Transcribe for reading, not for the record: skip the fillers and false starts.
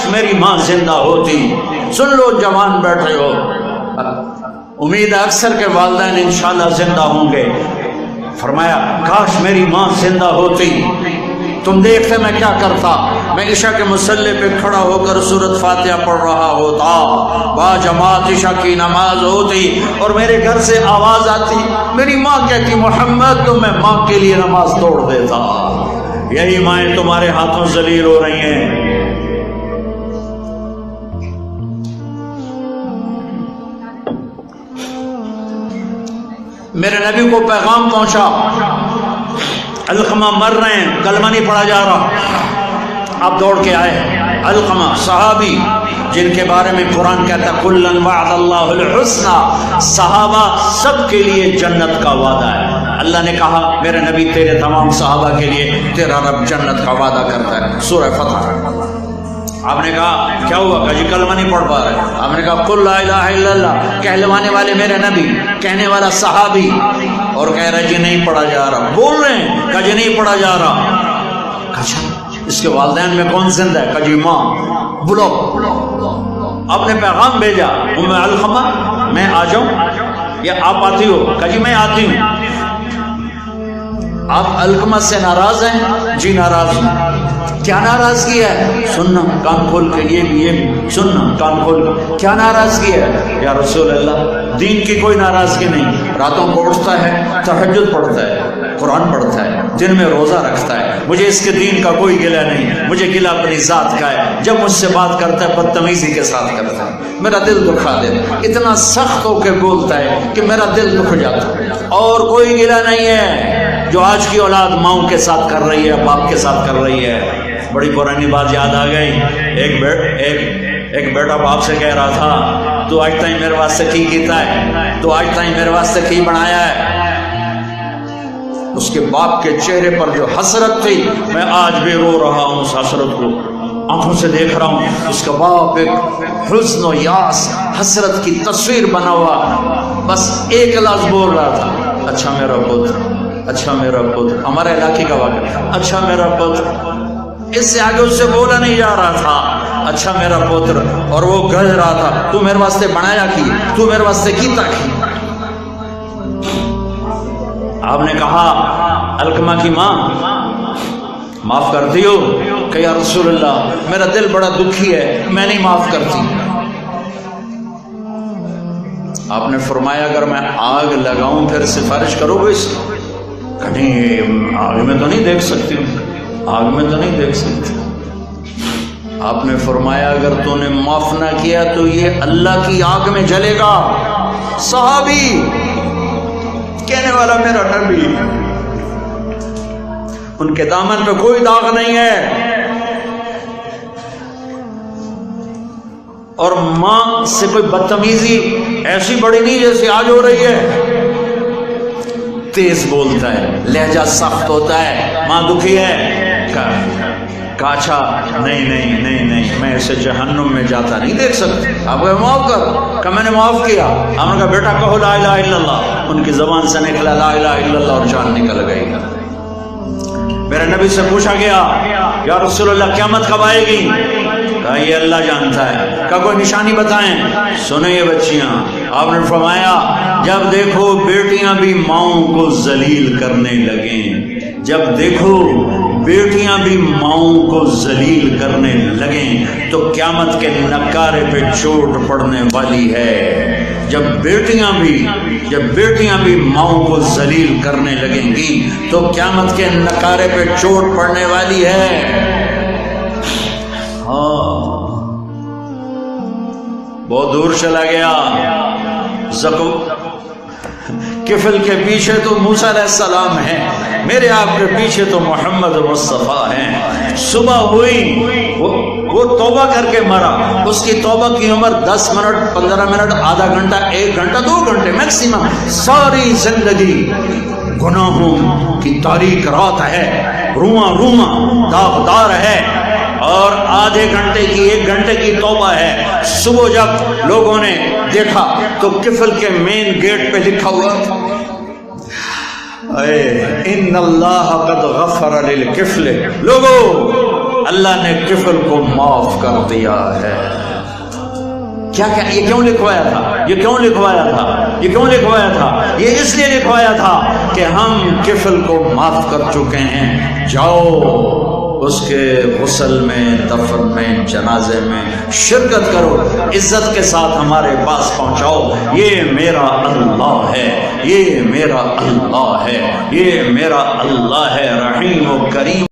کاش میری ماں زندہ ہوتی. سن لو جوان بیٹھے ہو، امید ہے اکثر کے والدین انشاءاللہ زندہ ہوں گے. فرمایا کاش میری ماں زندہ ہوتی. تم دیکھتے میں کیا کرتا، میں عشاء کے مصلی پہ کھڑا ہو کر سورۃ فاتحہ پڑھ رہا ہوتا، با جماعت عشاء کی نماز ہوتی اور میرے گھر سے آواز آتی، میری ماں کہتی محمد، تو میں ماں کے لیے نماز توڑ دیتا. یہی مائیں تمہارے ہاتھوں ذلیل ہو رہی ہیں. میرے نبی کو پیغام پہنچا، علقمہ مر رہے ہیں، کلمہ نہیں پڑھا جا رہا. آپ دوڑ کے آئے. علقمہ صحابی جن کے بارے میں قرآن کہتا ہے کلًا وعد اللہ الحسنى، صحابہ سب کے لیے جنت کا وعدہ ہے. اللہ نے کہا میرے نبی تیرے تمام صحابہ کے لیے تیرا رب جنت کا وعدہ کرتا ہے. سورہ فتح. آپ نے کہا کیا ہوا؟ کہ جی کلمہ نہیں پڑھ پا رہے. آپ نے کہا قل لا الہ الا اللہ، کہلوانے والے میرے نبی، کہنے والا صحابی، اور کہہ رہے جی نہیں پڑھا جا رہا. بول رہے ہیں کہ جی نہیں پڑھا جا رہا. اچھا اس کے والدین میں کون زندہ ہے؟ کہ جی ماں. بلو. آپ نے پیغام بھیجا ام علقمہ میں آ جاؤں یا آپ آتی ہو؟ کہ جی میں آتی ہوں. آپ علقمہ سے ناراض ہیں؟ جی ناراض ہوں. کیا ناراضگی ہے؟ سننا کان کھول کے، یہ بھی سننا کان کھول کے. کیا ناراضگی ہے یا رسول اللہ؟ دین کی کوئی ناراضگی نہیں. راتوں کو اٹھتا ہے، تہجد پڑھتا ہے، قرآن پڑھتا ہے، دن میں روزہ رکھتا ہے. مجھے اس کے دین کا کوئی گلہ نہیں، مجھے گلہ اپنی ذات کا ہے. جب مجھ سے بات کرتا ہے بدتمیزی کے ساتھ کرتا ہے، میرا دل دکھا دیتا ہے. اتنا سخت ہو کے بولتا ہے کہ میرا دل دکھ جاتا ہے. اور کوئی گلہ نہیں ہے جو آج کی اولاد ماؤں کے ساتھ کر رہی ہے، باپ کے ساتھ کر رہی ہے. بڑی پرانی بات یاد آ گئی. ایک بیٹا باپ سے کہہ رہا تھا تو آج تائیں میرے واسطے کی کیتا ہے، تو آج تائیں میرے واسطے کی بنایا ہے. اس کے باپ کے چہرے پر جو حسرت تھی، میں آج بھی رو رہا ہوں اس حسرت کو، آنکھوں سے دیکھ رہا ہوں. اس کا باپ ایک حزن و یاس، حسرت کی تصویر بنا ہوا، بس ایک لفظ بول رہا تھا، اچھا میرا پتر، اچھا میرا پتر. ہمارے علاقے کا واقعہ، اچھا میرا پتر. اس سے آگے اس سے بولا نہیں جا رہا تھا، اچھا میرا پتر. اور وہ گرج رہا تھا، تو میرے واسطے بنایا کی، تو میرے واسطے کیتا کی. آپ نے کہا علقمہ کی ماں معاف کرتی ہو؟ کہ یا رسول اللہ میرا دل بڑا دکھی ہے، میں نہیں معاف کرتی. آپ نے فرمایا اگر میں آگ لگاؤں پھر سفارش کرو گے اس کی؟ کہیں آگ میں تو نہیں دیکھ سکتی ہوں، آگ میں تو نہیں دیکھ سکتی. آپ نے فرمایا اگر تو نے معاف نہ کیا تو یہ اللہ کی آگ میں جلے گا. صحابی کہنے والا میرا نبی، ان کے دامن پہ کوئی داغ نہیں ہے. اور ماں سے کوئی بدتمیزی ایسی بڑی نہیں جیسے آج ہو رہی ہے. تیز بولتا ہے، لہجہ سخت ہوتا ہے. ماں دکھی ہے، کہا اچھا نہیں نہیں نہیں نہیں میں اسے جہنم میں جاتا نہیں دیکھ سکتی. آپ کو معاف کر، کہ میں نے معاف کیا. ہم نے کہا بیٹا کہو لا الہ الا اللہ. ان کی زبان سے نکلا لا الہ الا اللہ اور جان نکل گئی. میرے نبی سے پوچھا گیا یا رسول اللہ قیامت کب آئے گی؟ کہا یہ اللہ جانتا ہے. کہا کوئی نشانی بتائیں. سنیں یہ بچیاں، آپ نے فرمایا جب دیکھو بیٹیاں بھی ماؤں کو ذلیل کرنے لگیں، جب دیکھو بیٹیاں بھی ماؤں کو ذلیل کرنے لگیں تو قیامت کے نکارے پہ چوٹ پڑنے والی ہے. جب بیٹیاں بھی ماؤں کو ذلیل کرنے لگیں گی تو قیامت کے نکارے پہ چوٹ پڑنے والی ہے. بہت دور چلا گیا. کفل کے پیچھے تو موسیٰ علیہ السلام ہیں، میرے آپ کے پیچھے تو محمد مصطفیٰ ہیں. صبح ہوئی وہ توبہ کر کے مرا. اس کی توبہ کی عمر 10 منٹ 15 منٹ، آدھا گھنٹہ، 1 گھنٹہ، 2 گھنٹے میکسیمم. ساری زندگی گناہوں کی تاریک رات ہے، رواں داغدار ہے، اور آدھے گھنٹے کی 1 گھنٹے کی توبہ ہے. صبح جب لوگوں نے دیکھا تو کفل کے مین گیٹ پہ لکھا ہوا ان اللہ قد غفر للکفل. لوگو اللہ نے کفل کو معاف کر دیا ہے۔ کیا یہ کیوں لکھوایا تھا؟ یہ کیوں لکھوایا تھا؟ یہ کیوں لکھوایا تھا؟ یہ اس لیے لکھوایا تھا کہ ہم کفل کو معاف کر چکے ہیں، جاؤ اس کے غسل میں، دفن میں، جنازے میں شرکت کرو، عزت کے ساتھ ہمارے پاس پہنچاؤ۔ یہ میرا اللہ ہے، یہ میرا اللہ ہے، یہ میرا اللہ ہے، رحیم و کریم۔